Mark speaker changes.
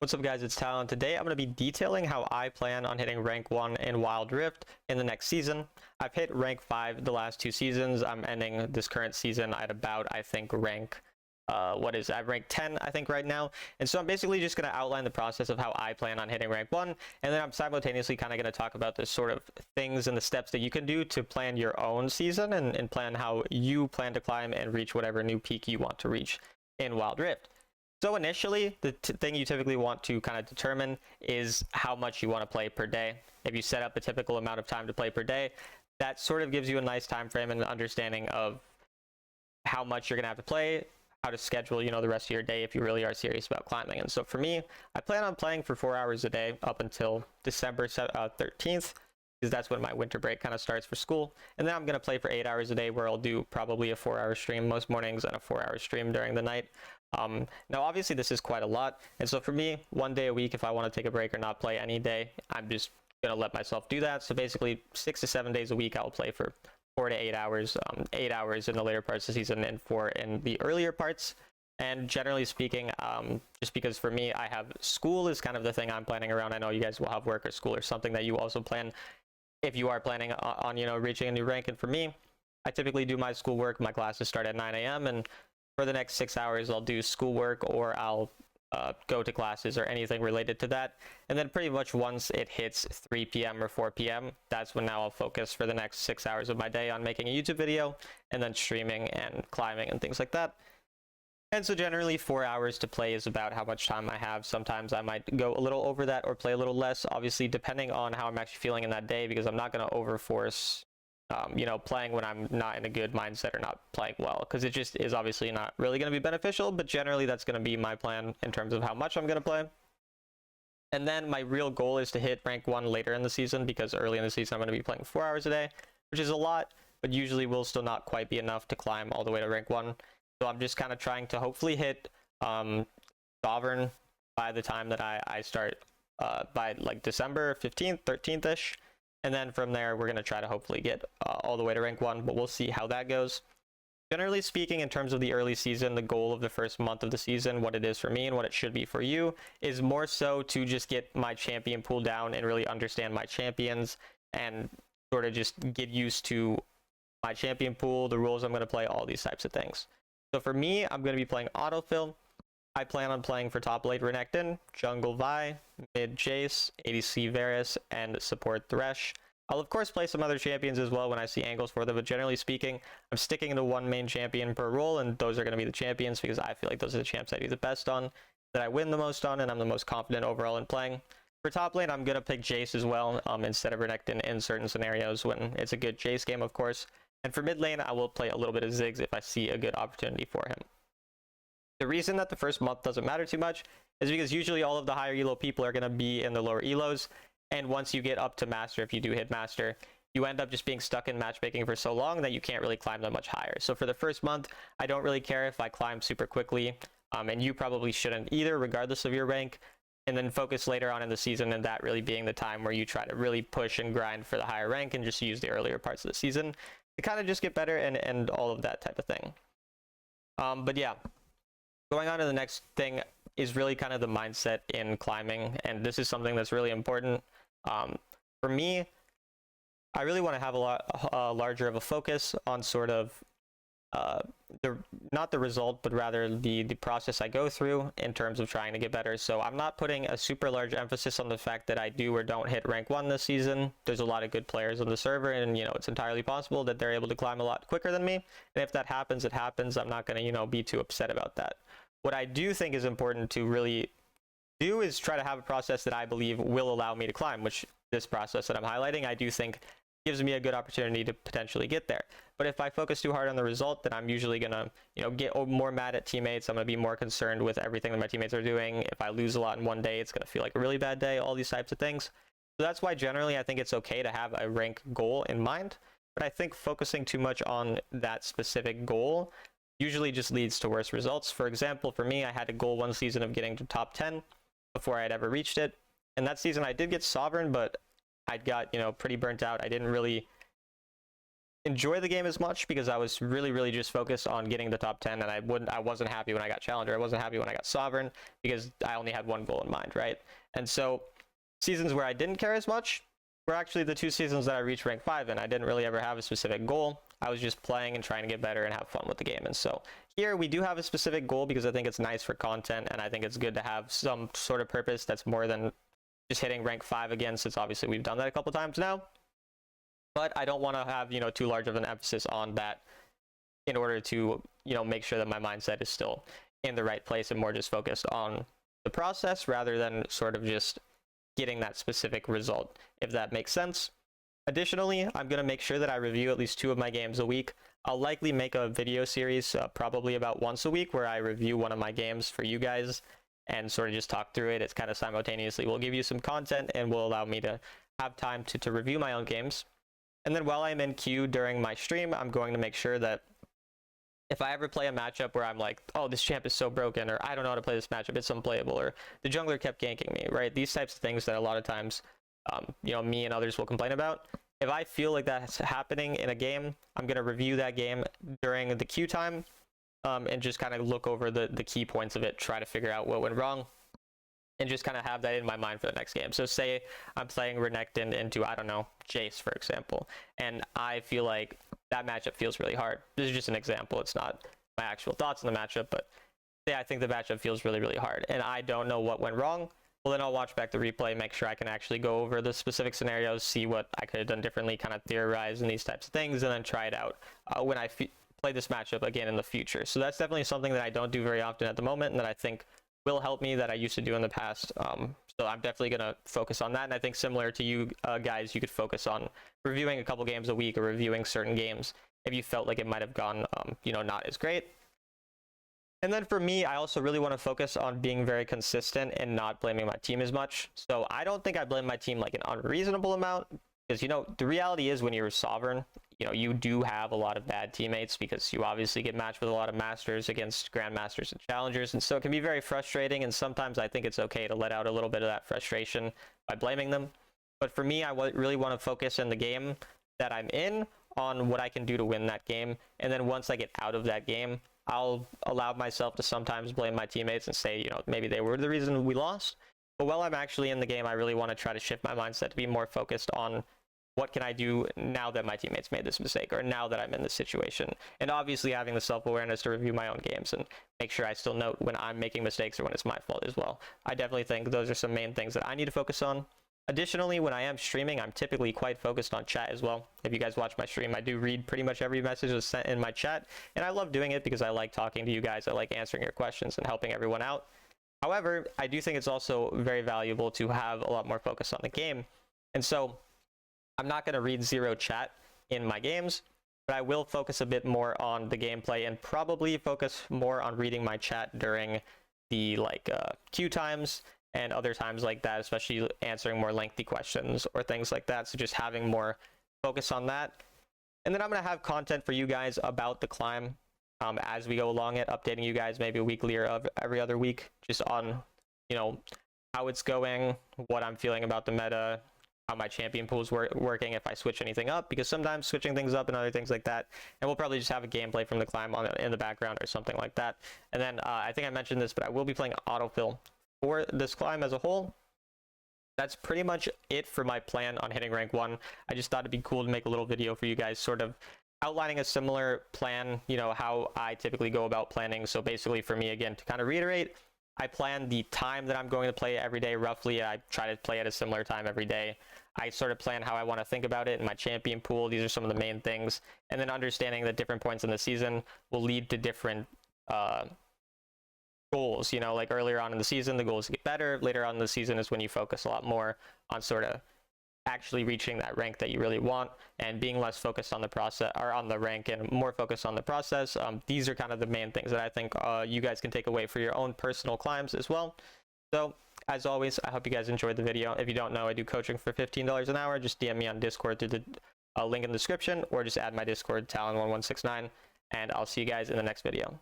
Speaker 1: What's up guys, it's Talon. Today I'm going to be detailing how I plan on hitting rank 1 in Wild Rift in the next season. I've hit rank 5 the last 2 seasons. I'm ending this current season at about, I think, rank, I've ranked 10, I think, right now. And so I'm basically just going to outline the process of how I plan on hitting rank 1, and then I'm simultaneously kind of going to talk about the sort of things and the steps that you can do to plan your own season and plan how you plan to climb and reach whatever new peak you want to reach in Wild Rift. So initially, the thing you typically want to kind of determine is how much you want to play per day. If you set up a typical amount of time to play per day, that sort of gives you a nice time frame and understanding of how much you're going to have to play, how to schedule, the rest of your day if you really are serious about climbing. And so for me, I plan on playing for 4 hours a day up until December 13th, because that's when my winter break kind of starts for school. And then I'm going to play for 8 hours a day, where I'll do probably a 4-hour stream most mornings and a 4-hour stream during the night. Now obviously this is quite a lot, and so for me, 1 day a week, if I want to take a break or not play any day, I'm just gonna let myself do that. So basically 6 to 7 days a week I will play for 4 to 8 hours, 8 hours in the later parts of the season and 4 in the earlier parts. And generally speaking, just because for me, I have school is kind of the thing I'm planning around. I know you guys will have work or school or something that you also plan if you are planning on reaching a new rank. And for me, I typically do my schoolwork. My classes start at 9 a.m. and for the next 6 hours, I'll do schoolwork or I'll go to classes or anything related to that. And then pretty much once it hits 3 p.m. or 4 p.m., that's when now I'll focus for the next 6 hours of my day on making a YouTube video and then streaming and climbing and things like that. And so generally 4 hours to play is about how much time I have. Sometimes I might go a little over that or play a little less, obviously depending on how I'm actually feeling in that day, because I'm not going to overforce playing when I'm not in a good mindset or not playing well, because it just is obviously not really going to be beneficial. But generally that's going to be my plan in terms of how much I'm going to play. And then my real goal is to hit rank 1 later in the season, because early in the season I'm going to be playing 4 hours a day, which is a lot, but usually will still not quite be enough to climb all the way to rank 1. So I'm just kind of trying to hopefully hit Sovereign by the time that I start by like December 15th, 13th-ish. And then from there, we're going to try to hopefully get all the way to rank 1, but we'll see how that goes. Generally speaking, in terms of the early season, the goal of the first month of the season, what it is for me and what it should be for you, is more so to just get my champion pool down and really understand my champions and sort of just get used to my champion pool, the rules I'm going to play, all these types of things. So for me, I'm going to be playing autofill. I plan on playing for top late Renekton, jungle Vi, mid Jace, ADC Varus, and support Thresh. I'll of course play some other champions as well when I see angles for them, but generally speaking, I'm sticking to one main champion per role, and those are going to be the champions because I feel like those are the champs I do the best on, that I win the most on, and I'm the most confident overall in playing. For top lane, I'm going to pick Jace as well, instead of Renekton in certain scenarios when it's a good Jace game, of course. And for mid lane, I will play a little bit of Ziggs if I see a good opportunity for him. The reason that the first month doesn't matter too much is because usually all of the higher elo people are going to be in the lower elos, and once you get up to master, if you do hit master, you end up just being stuck in matchmaking for so long that you can't really climb that much higher. So for the first month, I don't really care if I climb super quickly, and you probably shouldn't either, regardless of your rank, and then focus later on in the season, and that really being the time where you try to really push and grind for the higher rank and just use the earlier parts of the season to kind of just get better and all of that type of thing. But yeah, going on to the next thing is really kind of the mindset in climbing, and this is something that's really important. For me, I really want to have a lot larger of a focus on sort of not the result, but rather the process I go through in terms of trying to get better. So I'm not putting a super large emphasis on the fact that I do or don't hit rank 1 this season. There's a lot of good players on the server, and it's entirely possible that they're able to climb a lot quicker than me. And if that happens, it happens. I'm not going to be too upset about that. What I do think is important to really do is try to have a process that I believe will allow me to climb, which this process that I'm highlighting, I do think gives me a good opportunity to potentially get there. But if I focus too hard on the result, then I'm usually gonna get more mad at teammates. I'm gonna be more concerned with everything that my teammates are doing. If I lose a lot in one day, it's gonna feel like a really bad day, all these types of things. So that's why generally I think it's okay to have a rank goal in mind, but I think focusing too much on that specific goal usually just leads to worse results. For example, for me, I had a goal one season of getting to top 10 before I had ever reached it, and that season I did get Sovereign, but I got pretty burnt out. I didn't really enjoy the game as much because I was really just focused on getting the top 10, and I wasn't happy when I got Challenger. I wasn't happy when I got Sovereign because I only had one goal in mind, right? And so seasons where I didn't care as much were actually the 2 seasons that I reached rank 5 in. I didn't really ever have a specific goal. I was just playing and trying to get better and have fun with the game. And so here we do have a specific goal because I think it's nice for content, and I think it's good to have some sort of purpose that's more than just hitting rank 5 again, since obviously we've done that a couple times now. But I don't want to have, too large of an emphasis on that in order to, make sure that my mindset is still in the right place and more just focused on the process rather than sort of just getting that specific result, if that makes sense. Additionally, I'm going to make sure that I review at least 2 of my games a week. I'll likely make a video series probably about once a week where I review one of my games for you guys and sort of just talk through it. It's kind of simultaneously will give you some content and will allow me to have time to review my own games. And then while I'm in queue during my stream, I'm going to make sure that if I ever play a matchup where I'm like, oh, this champ is so broken, or I don't know how to play this matchup, it's unplayable, or the jungler kept ganking me, right? These types of things that a lot of times, me and others will complain about. If I feel like that's happening in a game, I'm going to review that game during the queue time and just kind of look over the key points of it, try to figure out what went wrong, and just kind of have that in my mind for the next game. So say I'm playing Renekton into, I don't know, Jace, for example, and I feel like that matchup feels really hard. This is just an example. It's not my actual thoughts on the matchup, but say I think the matchup feels really hard, and I don't know what went wrong. Well, then I'll watch back the replay, make sure I can actually go over the specific scenarios, see what I could have done differently, kind of theorize and these types of things, and then try it out when I play this matchup again in the future. So that's definitely something that I don't do very often at the moment, and that I think will help me, that I used to do in the past. So I'm definitely going to focus on that. And I think similar to you guys, you could focus on reviewing a couple games a week or reviewing certain games if you felt like it might have gone, not as great. And then for me, I also really want to focus on being very consistent and not blaming my team as much. So I don't think I blame my team like an unreasonable amount, because, the reality is when you're Sovereign, you do have a lot of bad teammates because you obviously get matched with a lot of Masters against Grandmasters and Challengers. And so it can be very frustrating. And sometimes I think it's okay to let out a little bit of that frustration by blaming them. But for me, I really want to focus in the game that I'm in on what I can do to win that game. And then once I get out of that game, I'll allow myself to sometimes blame my teammates and say, maybe they were the reason we lost. But while I'm actually in the game, I really want to try to shift my mindset to be more focused on what can I do now that my teammates made this mistake, or now that I'm in this situation. And obviously having the self-awareness to review my own games and make sure I still note when I'm making mistakes or when it's my fault as well. I definitely think those are some main things that I need to focus on. Additionally, when I am streaming, I'm typically quite focused on chat as well. If you guys watch my stream, I do read pretty much every message that's sent in my chat, and I love doing it because I like talking to you guys. I like answering your questions and helping everyone out. However, I do think it's also very valuable to have a lot more focus on the game. And so I'm not going to read zero chat in my games, but I will focus a bit more on the gameplay and probably focus more on reading my chat during the queue times and other times like that, especially answering more lengthy questions or things like that. So just having more focus on that. And then I'm going to have content for you guys about the climb as we go along it, updating you guys maybe weekly or every other week, just on, how it's going, what I'm feeling about the meta, how my champion pool is working, if I switch anything up, because sometimes switching things up and other things like that. And we'll probably just have a gameplay from the climb in the background or something like that. And then I think I mentioned this, but I will be playing autofill for this climb as a whole. That's pretty much it for my plan on hitting rank 1. I just thought it'd be cool to make a little video for you guys, sort of outlining a similar plan, how I typically go about planning. So basically for me, again, to kind of reiterate, I plan the time that I'm going to play every day roughly. I try to play at a similar time every day. I sort of plan how I want to think about it in my champion pool. These are some of the main things. And then understanding that different points in the season will lead to different goals. Like earlier on in the season, the goals get better. Later on in the season is when you focus a lot more on sort of actually reaching that rank that you really want and being less focused on the process or on the rank and more focused on the process. These are kind of the main things that I think you guys can take away for your own personal climbs as well. So as always, I hope you guys enjoyed the video. If you don't know, I do coaching for $15 an hour. Just DM me on Discord through the link in the description, or just add my Discord, Talon1169, and I'll see you guys in the next video.